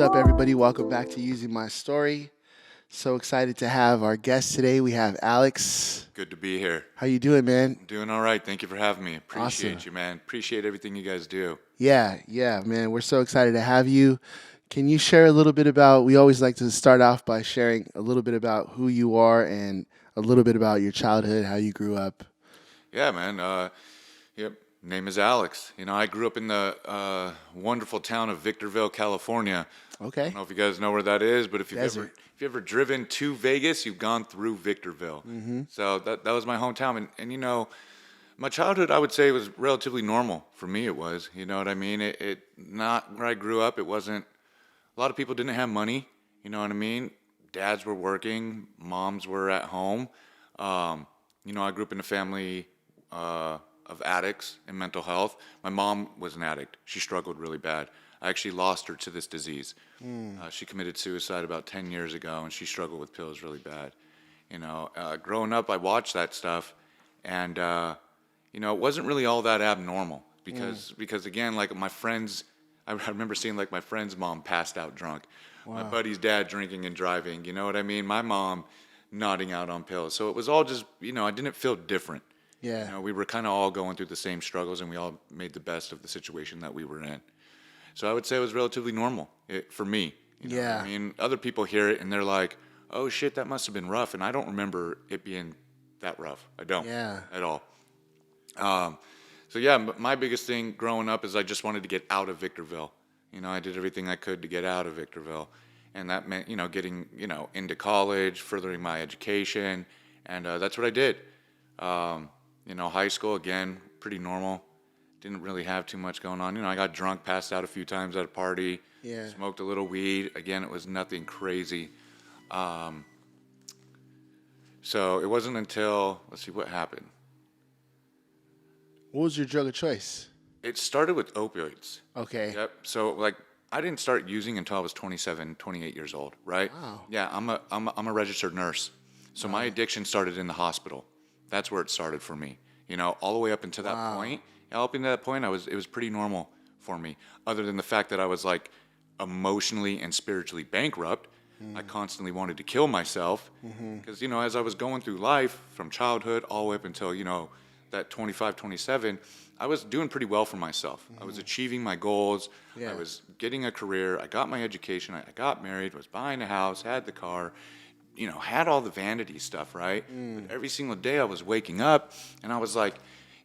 What's up, everybody? Welcome back to Using My Story. So excited to have our guest today. We have Alex. Good to be here. How you doing, man? I'm doing all right. Thank you for having me. Awesome. Appreciate you, man. Appreciate everything you guys do. Yeah, man. We're so excited to have you. Can you share a little bit about? We always like to start off by sharing a little bit about who you are and a little bit about your childhood, how you grew up. Yeah, man. Yep. Name is Alex. I grew up in the wonderful town of Victorville, California. I Okay. don't know if you guys know where that is, but if Desert. you've ever driven to Vegas, you've gone through Victorville. So that was my hometown, and my childhood, I would say, was relatively normal for me. It was, you know what I mean. It not where I grew up. It wasn't. A lot of people didn't have money. You know what I mean. Dads were working, moms were at home. I grew up in a family of addicts and mental health. My mom was an addict. She struggled really bad. I actually lost her to this disease. She committed suicide about 10 years ago, and she struggled with pills really bad. Growing up, I watched that stuff, and it wasn't really all that abnormal because again, like my friends, I remember seeing like my friend's mom passed out drunk, my buddy's dad drinking and driving. You know what I mean? My mom nodding out on pills. So it was all just, I didn't feel different. Yeah. We were kind of all going through the same struggles, and we all made the best of the situation that we were in. So I would say it was relatively normal for me. Yeah. I mean, other people hear it and they're like, "Oh shit, that must have been rough," and I don't remember it being that rough. I don't. Yeah. At all. So yeah, my biggest thing growing up is I just wanted to get out of Victorville. I did everything I could to get out of Victorville, and that meant getting into college, furthering my education, and that's what I did. High school again, pretty normal. Didn't really have too much going on. I got drunk, passed out a few times at a party. Yeah. Smoked a little weed. Again, it was nothing crazy. So it wasn't until, let's see, what happened? What was your drug of choice? It started with opioids. Okay. Yep. So like, I didn't start using until I was 27, 28 years old, right? Wow. Yeah, I'm a registered nurse. So my addiction started in the hospital. That's where it started for me. All the way up until that point. Up until that point, it was pretty normal for me. Other than the fact that I was like emotionally and spiritually bankrupt, I constantly wanted to kill myself because as I was going through life from childhood all the way up until that 25, 27, I was doing pretty well for myself. I was achieving my goals. Yeah. I was getting a career. I got my education. I got married. Was buying a house. Had the car. Had all the vanity stuff, right? But every single day I was waking up and I was like,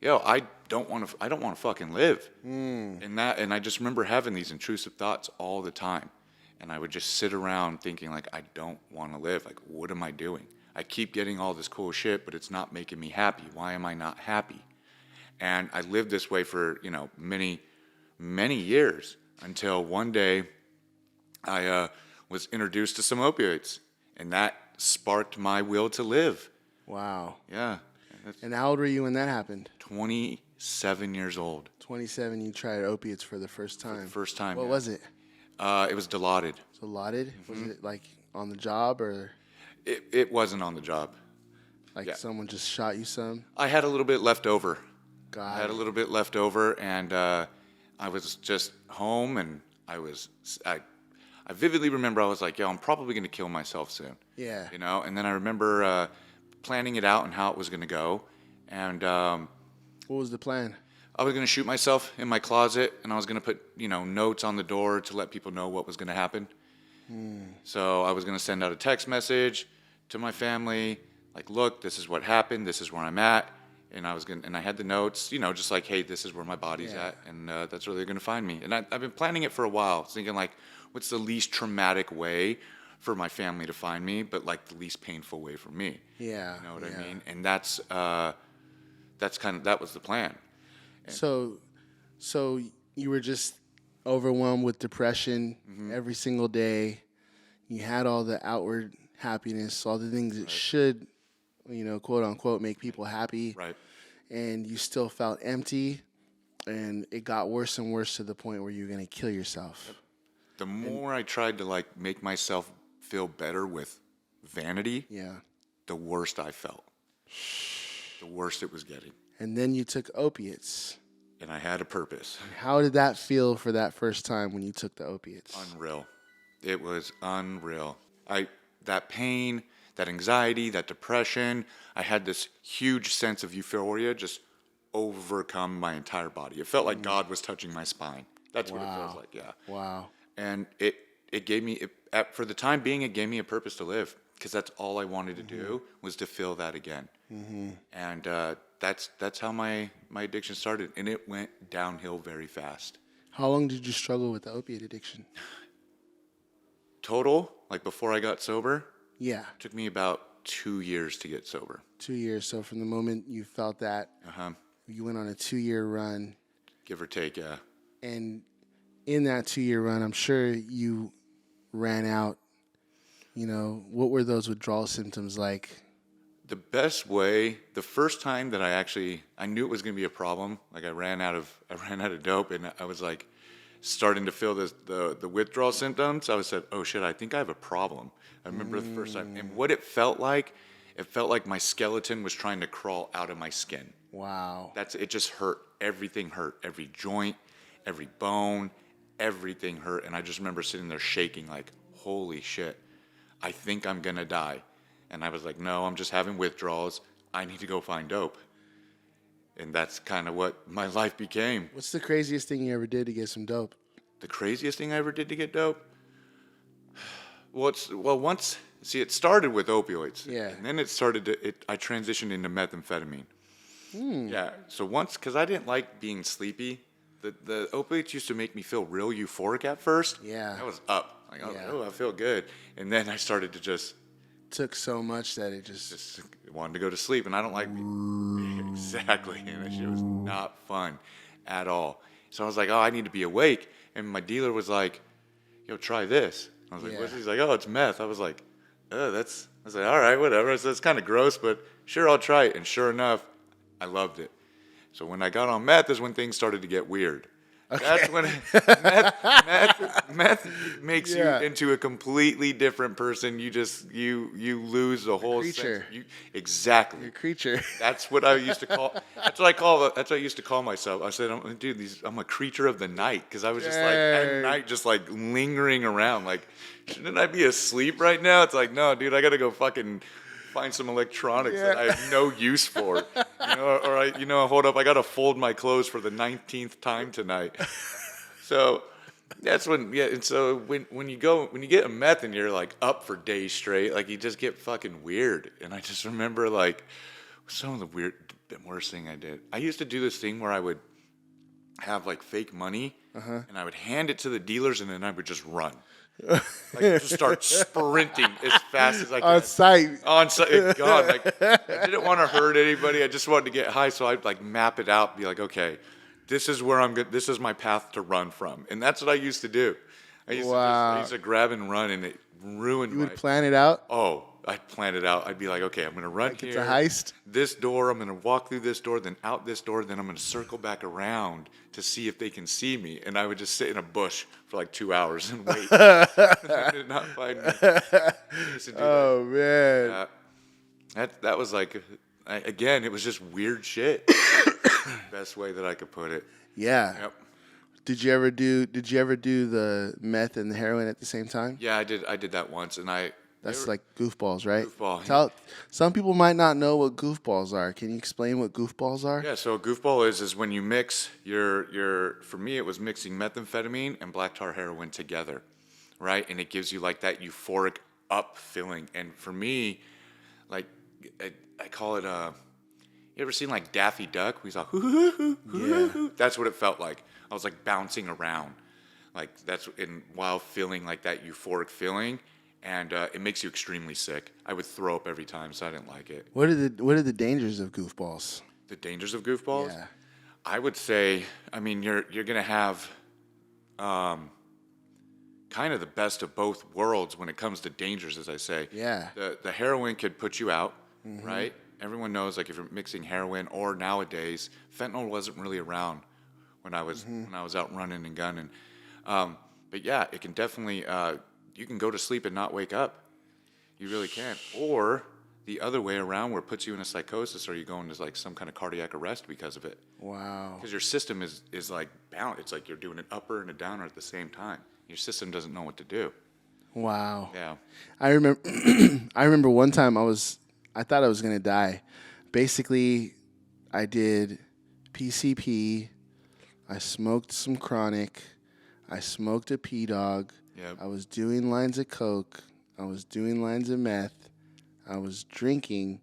yo, I don't want to fucking live. And I just remember having these intrusive thoughts all the time. And I would just sit around thinking like, I don't want to live. Like, what am I doing? I keep getting all this cool shit, but it's not making me happy. Why am I not happy? And I lived this way for, many, many years until one day I was introduced to some opioids. And that sparked my will to live. Wow. Yeah. And how old were you when that happened? 27 years old. 27. You tried opiates for the first time. First time. What yeah. was it? It was Dilaudid. So allotted? Was it like on the job or It wasn't on the job. like Yeah. someone just shot you some? I had a little bit left over. God. I had a little bit left over, and I was just home, and I vividly remember I was like, yo, I'm probably going to kill myself soon. Yeah. And then I remember planning it out and how it was going to go. And What was the plan? I was going to shoot myself in my closet, and I was going to put, notes on the door to let people know what was going to happen. So I was going to send out a text message to my family, like, look, this is what happened. This is where I'm at. And I had the notes, just like, hey, this is where my body's Yeah. at, and that's where they're going to find me. And I've been planning it for a while, thinking like, what's the least traumatic way for my family to find me, but like the least painful way for me. Yeah. You know what yeah. I mean? And that was the plan. So you were just overwhelmed with depression Mm-hmm. every single day. You had all the outward happiness, all the things that should, quote unquote, make people happy. Right. And you still felt empty, and it got worse and worse to the point where you were going to kill yourself. The more I tried to like make myself feel better with vanity, Yeah. the worst I felt. The worst it was getting. And then you took opiates. And I had a purpose. How did that feel for that first time when you took the opiates? Unreal. It was unreal. That pain, that anxiety, that depression, I had this huge sense of euphoria just overcome my entire body. It felt like God was touching my spine. That's what it feels Wow. like, yeah. Wow. And it gave me for the time being, it gave me a purpose to live, because that's all I wanted to do was to feel that again. And that's how my addiction started, and it went downhill very fast. How long did you struggle with the opiate addiction? Total, like before I got sober, Yeah, took me about 2 years to get sober. 2 years. So from the moment you felt that, you went on a 2-year run, Give or take, yeah. and in that 2-year run, I'm sure you ran out. You know, what were those withdrawal symptoms like? The best way, the first time that I knew it was going to be a problem. Like I ran out of dope, and I was like starting to feel the withdrawal symptoms. I was said, oh shit, I think I have a problem. I remember the first time, and what it felt like my skeleton was trying to crawl out of my skin. Wow. It just hurt. Everything hurt. Every joint, every bone, everything hurt. And I just remember sitting there shaking like, holy shit, I think I'm going to die. And I was like, no, I'm just having withdrawals. I need to go find dope. And that's kind of what my life became. What's the craziest thing you ever did to get some dope? The craziest thing I ever did to get dope? It started with opioids. Yeah. And then I transitioned into methamphetamine. Yeah. So because I didn't like being sleepy, the opiates used to make me feel real euphoric at first. Yeah. I was up. Like, Yeah. oh, I feel good. And then I started to just Took so much that it just wanted to go to sleep, and I don't like exactly. And that shit was not fun at all. So I was like, oh, I need to be awake. And my dealer was like, yo, try this. I was like, what's this? He's like, oh, it's meth. I was like, I was like, all right, whatever. So it's kind of gross, but sure, I'll try it. And sure enough, I loved it. So when I got on meth is when things started to get weird. Okay. That's when meth makes you into a completely different person. You lose the whole creature. sense. Exactly. You're a creature. That's what I used to call. That's what I used to call myself. I said, I'm a creature of the night, because I was just like at night, just like lingering around. Like, shouldn't I be asleep right now? It's like, no, dude, I gotta go fucking find some electronics that I have no use for. Hold up, I gotta fold my clothes for the 19th time tonight. So that's when, and so when you get a meth and you're like up for days straight, like you just get fucking weird. And I just remember like some of the worst thing I did. I used to do this thing where I would have like fake money, and I would hand it to the dealers, and then I would just run. Like just start sprinting as fast as I could. On sight. On sight. God, like I didn't want to hurt anybody. I just wanted to get high, so I'd like map it out, be like, okay, this is where I'm good. This is my path to run from, and that's what I used to do. I used to grab and run, and it ruined You would plan it out? Oh, I'd plan it out. I'd be like, okay, I'm going to run Like here. it's a heist? This door, I'm going to walk through this door, then out this door, then I'm going to circle back around to see if they can see me. And I would just sit in a bush for like 2 hours and wait. They did not find me. Oh, man. That was like, again, it was just weird shit. Best way that I could put it. Yeah. Yep. Did you ever do the meth and the heroin at the same time? Yeah, I did that once, and That's like goofballs, right? Goofball. Some people might not know what goofballs are. Can you explain what goofballs are? Yeah, so a goofball is when you mix for me it was mixing methamphetamine and black tar heroin together, right? And it gives you like that euphoric up feeling. And for me, like I call it you ever seen like Daffy Duck? We saw Yeah. That's what it felt like. I was like bouncing around, like while feeling like that euphoric feeling. And it makes you extremely sick. I would throw up every time, so I didn't like it. What are the dangers of goofballs? The dangers of goofballs? Yeah. I would say, I mean, you're gonna have kind of the best of both worlds when it comes to dangers, as I say. Yeah. The heroin could put you out, right? Everyone knows, like, if you're mixing heroin, or nowadays, fentanyl wasn't really around when I was out running and gunning. But yeah, it can definitely. You can go to sleep and not wake up. You really can. Or the other way around, where it puts you in a psychosis, or you go into like some kind of cardiac arrest because of it. Wow. Because your system is like bound. It's like you're doing an upper and a downer at the same time. Your system doesn't know what to do. Wow. Yeah. I remember I remember one time I thought I was gonna die. Basically, I did PCP, I smoked some chronic, I smoked a P dog, Yep. I was doing lines of coke, I was doing lines of meth, I was drinking,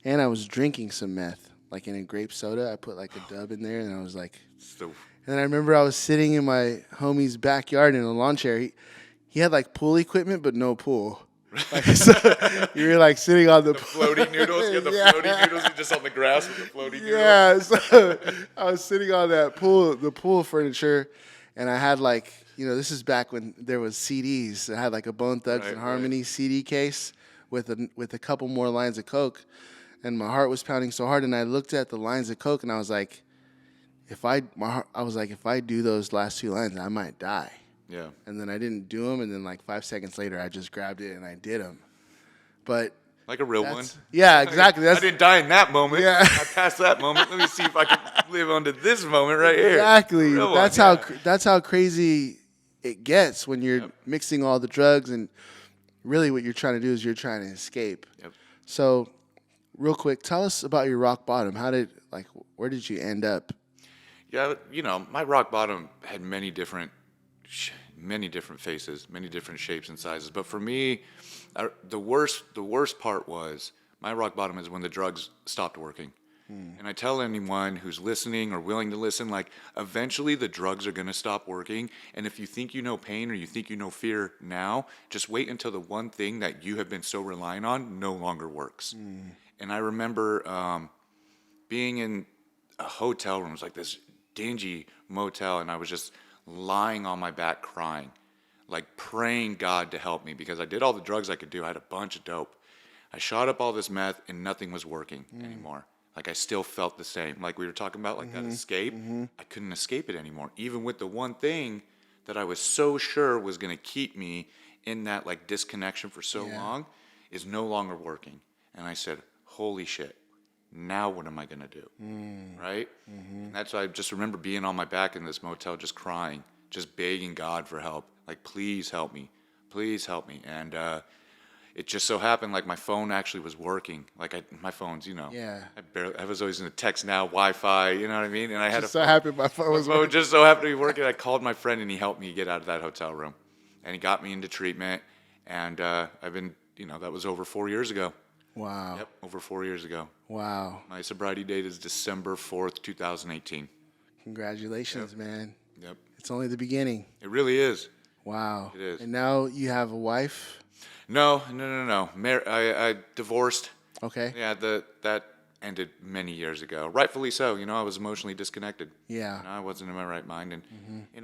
and I was drinking some meth. Like in a grape soda, I put like a dub in there, and I was like, So and I remember I was sitting in my homie's backyard in a lawn chair. He had like pool equipment, but no pool. Like, so you were like sitting on the floaty noodles. You have the Yeah. floaty noodles. You're just on the grass with the floaty noodles. Yeah, so I was sitting on the pool furniture, and I had like, this is back when there was CDs. I had like a Bone Thugs and Right, Harmony CD case with a couple more lines of coke, and my heart was pounding so hard, and I looked at the lines of coke, and I was like, if I do those last two lines, I might die. Yeah. And then I didn't do them, and then like 5 seconds later, I just grabbed it and I did them. But Like a real one. yeah, exactly. I didn't die in that moment. Yeah. I passed that moment. Let me see if I can live onto this moment right here. Exactly. Real one, That's yeah. that's how crazy it gets when you're mixing all the drugs, and really what you're trying to do is you're trying to escape. Yep. So, real quick, tell us about your rock bottom. Where did you end up? Yeah, my rock bottom had many different faces, many different shapes and sizes. But for me, the worst part was my rock bottom is when the drugs stopped working. And I tell anyone who's listening or willing to listen, like, eventually the drugs are going to stop working. And if you think you know pain or you think you know fear now, just wait until the one thing that you have been so reliant on no longer works. And I remember being in a hotel room. It was like this dingy motel, and I was just lying on my back crying, like praying God to help me, because I did all the drugs I could do. I had a bunch of dope. I shot up all this meth, and nothing was working anymore. Like, I still felt the same. Like we were talking about, like that escape. I couldn't escape it anymore. Even with the one thing that I was so sure was going to keep me in that like disconnection for so long is no longer working. And I said, holy shit. Now what am I going to do? Right? And that's why I just remember being on my back in this motel, just crying, just begging God for help. Like, please help me. Please help me. And it just so happened, like, my phone actually was working. Like, my phone's, Yeah. I was always in a text now, Wi-Fi, you know what I mean? And I had Just so happy my phone was phone just so happened to be working. I called my friend, and he helped me get out of that hotel room. And he got me into treatment. And I've been, that was over 4 years ago. Wow. Yep, over 4 years ago. Wow. My sobriety date is December 4th, 2018. Congratulations, man. Yep. It's only the beginning. It really is. Wow. It is. And now you have a wife? No. I divorced. Okay. Yeah, that ended many years ago. Rightfully so. I was emotionally disconnected. Yeah. I wasn't in my right mind. And,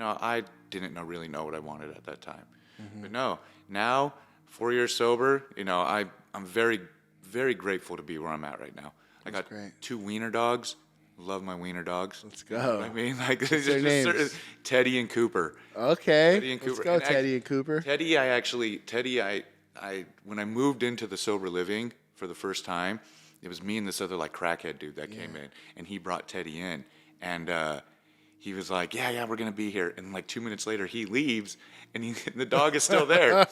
I didn't really know what I wanted at that time. But no, now, 4 years sober, I'm very, very grateful to be where I'm at right now. I got great. 2 wiener dogs. Love my wiener dogs. Let's You know what go. I mean, like, What's their names? Teddy and Cooper. Okay. Teddy and Let's Cooper. go, And Teddy and Cooper. Teddy, I when I moved into the sober living for the first time, it was me and this other like crackhead dude that came in, and he brought Teddy in, and he was like, yeah, we're gonna be here, and like 2 minutes later he leaves, and the dog is still there.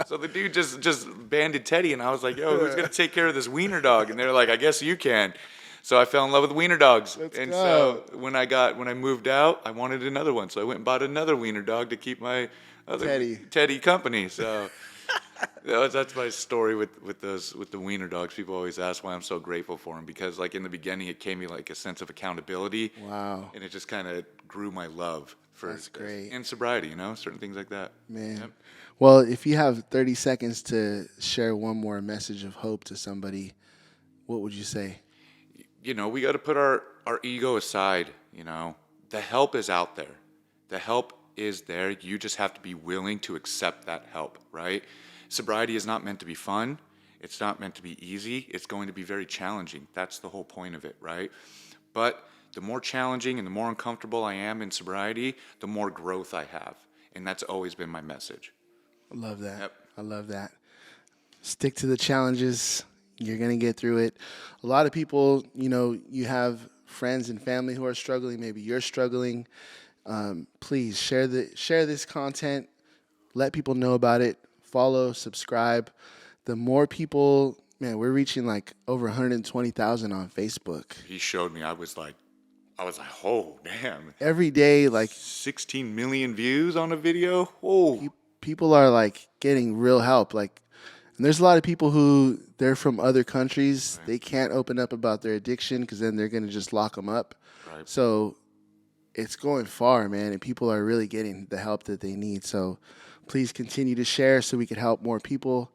So the dude just banded Teddy, and I was like, yo, who's gonna take care of this wiener dog? And they're like, I guess you can. So I fell in love with wiener dogs. Let's and go. so when I moved out, I wanted another one. So I went and bought another wiener dog to keep my other Teddy company. So that's my story with the wiener dogs. People always ask why I'm so grateful for them, because like in the beginning it gave me like a sense of accountability. Wow. And it just kind of grew my love for That's great. and sobriety, certain things like that. Man. Yep. Well, if you have 30 seconds to share one more message of hope to somebody, what would you say? We got to put our ego aside. The help is out there. The help is there. You just have to be willing to accept that help, right? Sobriety is not meant to be fun. It's not meant to be easy. It's going to be very challenging. That's the whole point of it, right? But the more challenging and the more uncomfortable I am in sobriety, the more growth I have. And that's always been my message. I love that. Yep. I love that. Stick to the challenges. You're going to get through it. A lot of people, you have friends and family who are struggling. Maybe you're struggling. Please share this content. Let people know about it. follow, subscribe. The more people, man, we're reaching like over 120,000 on Facebook. He showed me. I was like, oh, damn. Every day, like 16 million views on a video. Oh, people are like getting real help. Like, and there's a lot of people who they're from other countries. They can't open up about their addiction because then they're going to just lock them up. Right. So it's going far, man, and people are really getting the help that they need. So please continue to share so we can help more people.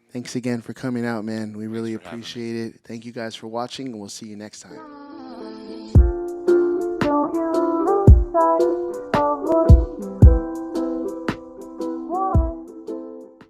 Thanks again for coming out, man. We really appreciate it. Thank you guys for watching, and we'll see you next time.